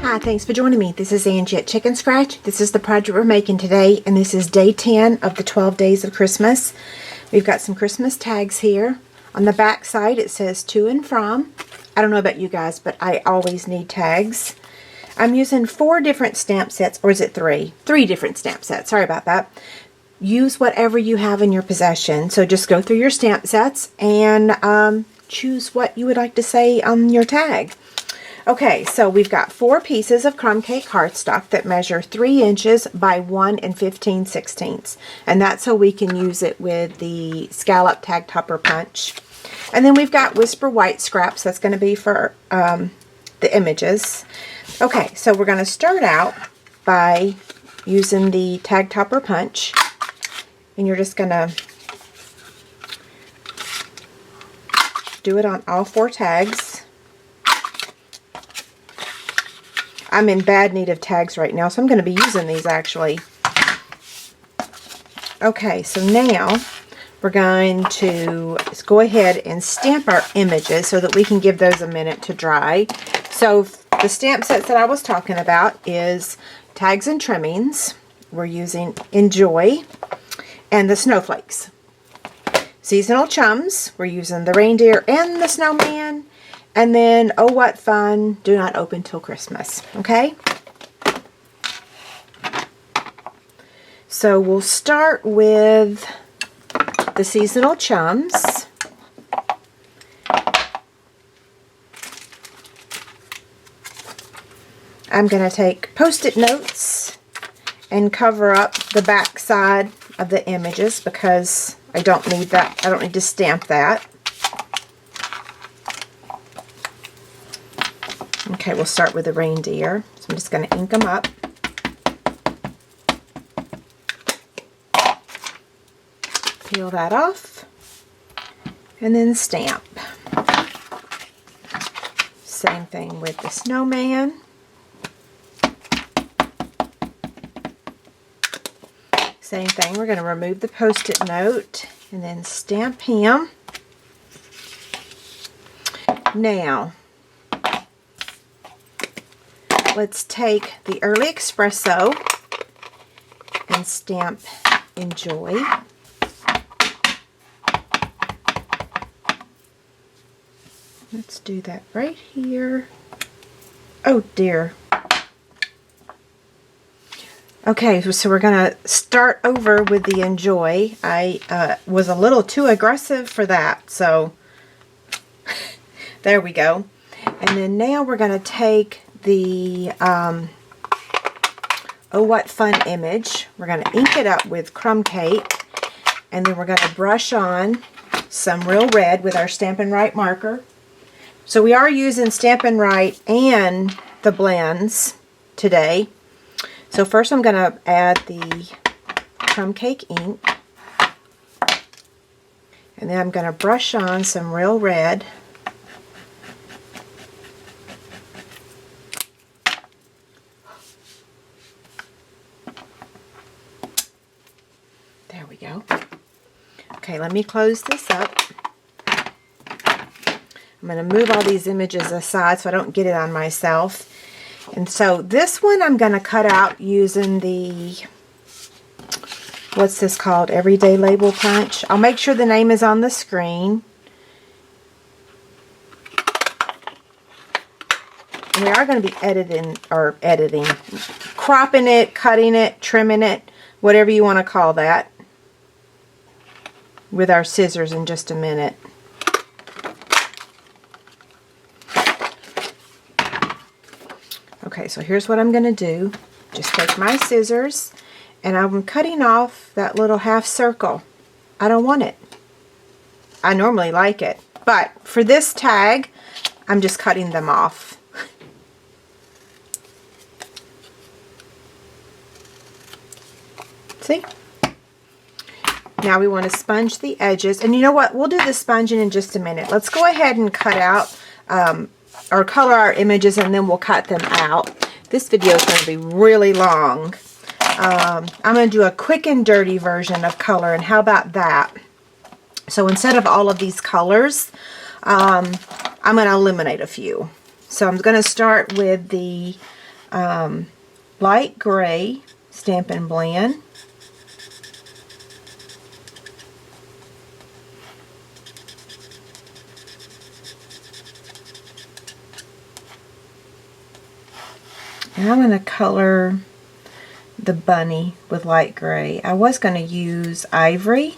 Hi, thanks for joining me. This is Angie at ChicnScratch. This is the project we're making today, and this is day 10 of the 12 days of Christmas. We've got some Christmas tags here. On the back side it says to and from. I don't know about you guys, but I always need tags. I'm using 4 different stamp sets, or is it 3? 3 different stamp sets, sorry about that. Use whatever you have in your possession. So just go through your stamp sets and choose what you would like to say on your tag. Okay, so we've got 4 pieces of crumb cake cardstock that measure 3 inches by 1 15/16. And that's so we can use it with the scallop tag topper punch. And then we've got Whisper white scraps. That's going to be for the images. Okay, so we're going to start out by using the tag topper punch. And you're just going to do it on all 4 tags. I'm in bad need of tags right now, so I'm going to be using these actually. Okay, so now we're going to go ahead and stamp our images so that we can give those a minute to dry. So the stamp sets that I was talking about is Tags and Trimmings. We're using Enjoy and the Snowflakes. Seasonal Chums, we're using the reindeer and the snowman. And then, Oh What Fun, Do Not Open Till Christmas. Okay? So we'll start with the Seasonal Chums. I'm going to take Post-it notes and cover up the back side of the images because I don't need that. I don't need to stamp that. Okay, we'll start with the reindeer. So I'm just going to ink them up. Peel that off. And then stamp. Same thing with the snowman. Same thing, we're going to remove the Post-it note and then stamp him. Now, let's take the Early Espresso and stamp Enjoy. Let's do that right here. Oh dear. Okay, so we're going to start over with the Enjoy. I was a little too aggressive for that, so there we go. And then now we're going to take the Oh What Fun image. We're going to ink it up with crumb cake, and then we're going to brush on some real red with our Stampin' Right marker. So we are using Stampin' Right and the blends today. So first I'm going to add the crumb cake ink, and then I'm going to brush on some real red. There we go. Okay, let me close this up. I'm going to move all these images aside so I don't get it on myself. And so this one I'm going to cut out using the, what's this called? Everyday Label Punch. I'll make sure the name is on the screen. And we are going to be editing, cropping it, cutting it, trimming it, whatever you want to call that, with our scissors in just a minute. Okay, so here's what I'm going to do. Just take my scissors and I'm cutting off that little half circle. I don't want it. I normally like it, but for this tag, I'm just cutting them off. See? Now we want to sponge the edges, and you know what? We'll do the sponging in just a minute. Let's go ahead and cut out or color our images, and then we'll cut them out. This video is going to be really long. I'm going to do a quick and dirty version of color, and how about that? So instead of all of these colors, I'm going to eliminate a few. So I'm going to start with the light gray Stampin' Blend. And I'm going to color the bunny with light gray. I was going to use ivory,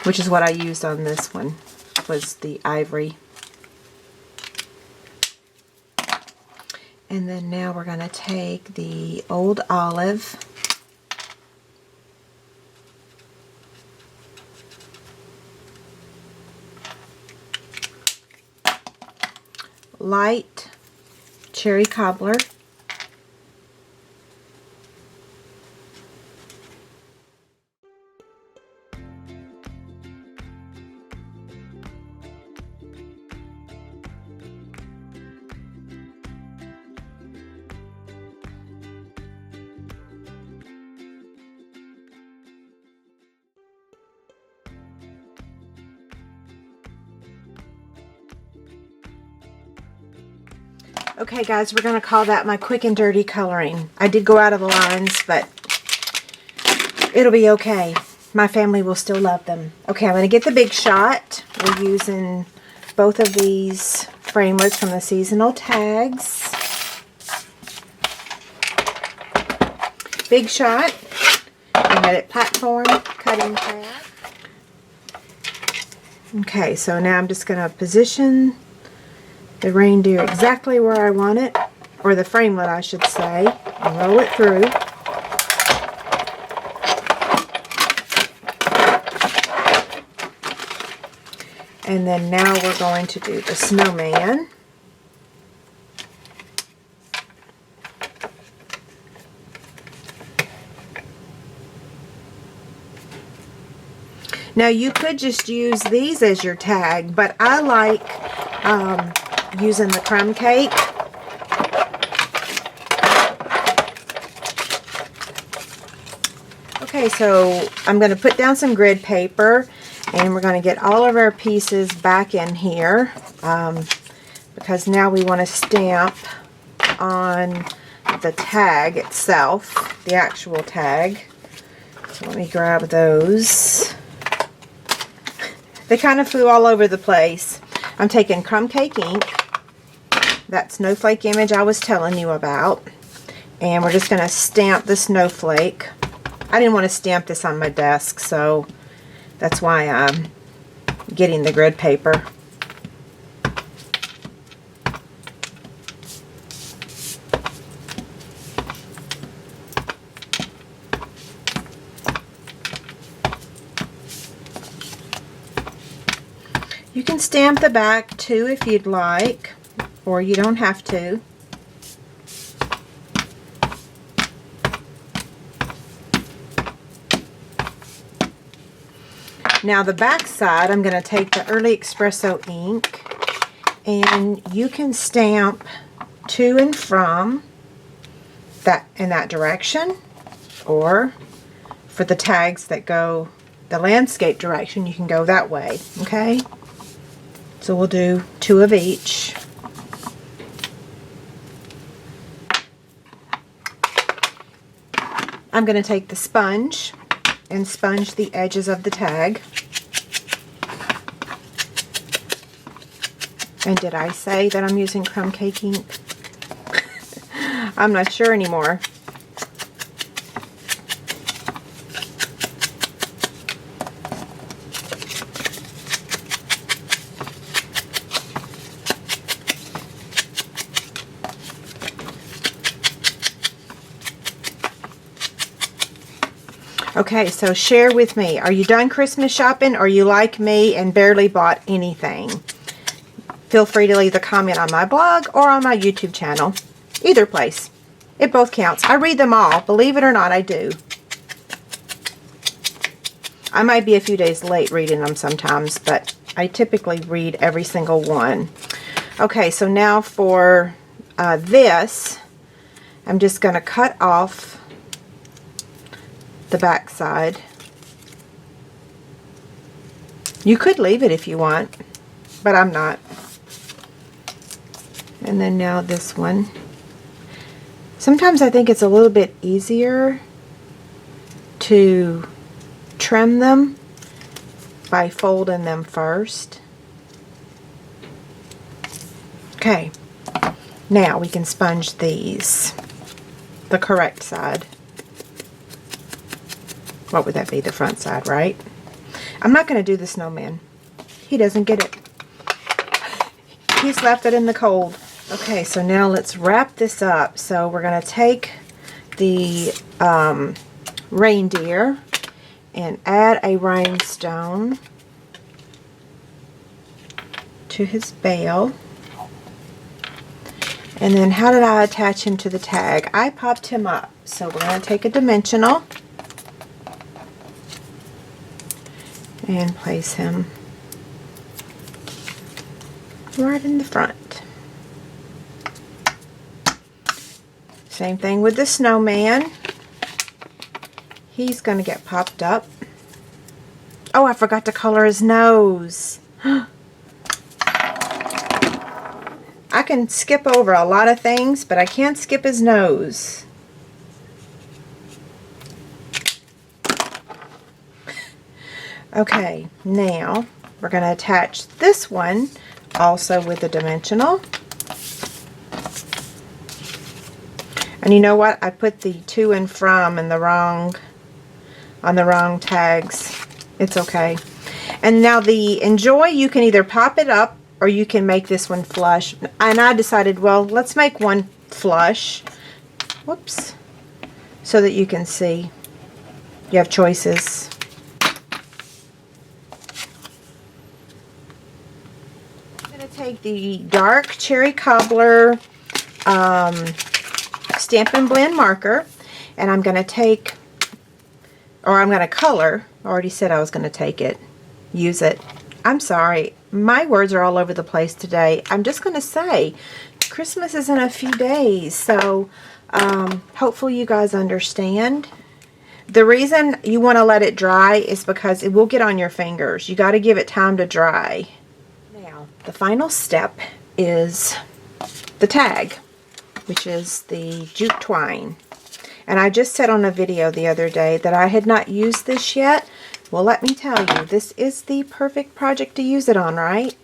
which is what I used on this one, was the ivory. And then now we're going to take the old olive, light cherry cobbler, okay guys, we're going to call that my quick and dirty coloring. I did go out of the lines, but it'll be okay. My family will still love them. Okay, I'm going to get the Big Shot. We're using both of these framelits from the seasonal tags. Big Shot, magnetic platform, cutting pad. Okay, so now I'm just going to position the reindeer exactly where I want it, or the framelit I should say, and roll it through. And then now we're going to do the snowman. Now you could just use these as your tag, but I like using the crumb cake. Okay, so I'm going to put down some grid paper, and we're going to get all of our pieces back in here because now we want to stamp on the tag itself, the actual tag. So let me grab those. They kind of flew all over the place. I'm taking crumb cake ink, that snowflake image I was telling you about, and we're just going to stamp the snowflake. I didn't want to stamp this on my desk, so that's why I'm getting the grid paper. You can stamp the back too if you'd like, or you don't have to. Now the back side, I'm going to take the Early Espresso ink, and you can stamp to and from that in that direction, or for the tags that go the landscape direction, you can go that way. Okay, so we'll do 2 of each. I'm going to take the sponge and sponge the edges of the tag. And did I say that I'm using crumb cake ink? I'm not sure anymore. Okay, so share with me. Are you done Christmas shopping, or you like me and barely bought anything? Feel free to leave a comment on my blog or on my YouTube channel. Either place. It both counts. I read them all. Believe it or not, I do. I might be a few days late reading them sometimes, but I typically read every single one. Okay, so now for this, I'm just going to cut off the back side. You could leave it if you want, but I'm not. And then now this one. Sometimes I think it's a little bit easier to trim them by folding them first. Okay, now we can sponge these the correct side. What would that be? The front side, right? I'm not going to do the snowman. He doesn't get it. He's left it in the cold. Okay, so now let's wrap this up. So we're going to take the reindeer and add a rhinestone to his bell. And then how did I attach him to the tag? I popped him up. So we're going to take a dimensional and place him right in the front. Same thing with the snowman. He's going to get popped up. Oh, I forgot to color his nose. I can skip over a lot of things, but I can't skip his nose. Okay, now we're going to attach this one also with a dimensional. And you know what? I put the to and from in the wrong, on the wrong tags. It's okay. And now the enjoy, you can either pop it up or you can make this one flush. And I decided, well, let's make one flush. Whoops. So that you can see. You have choices. I'm going to take the dark cherry cobbler Stampin' Blend marker, and I'm going to take, or I'm going to color. I already said I was going to take it. Use it. I'm sorry. My words are all over the place today. I'm just going to say Christmas is in a few days, so hopefully you guys understand. The reason you want to let it dry is because it will get on your fingers. You got to give it time to dry. Now, the final step is the tag, which is the jute twine. And I just said on a video the other day that I had not used this yet. Well, let me tell you, this is the perfect project to use it on, right?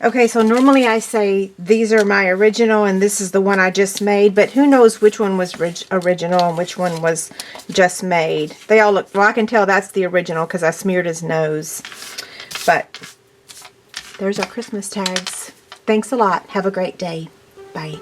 Okay, so normally I say these are my original and this is the one I just made, but who knows which one was original and which one was just made. They all look, well, I can tell that's the original because I smeared his nose. But there's our Christmas tags. Thanks a lot. Have a great day. Bye.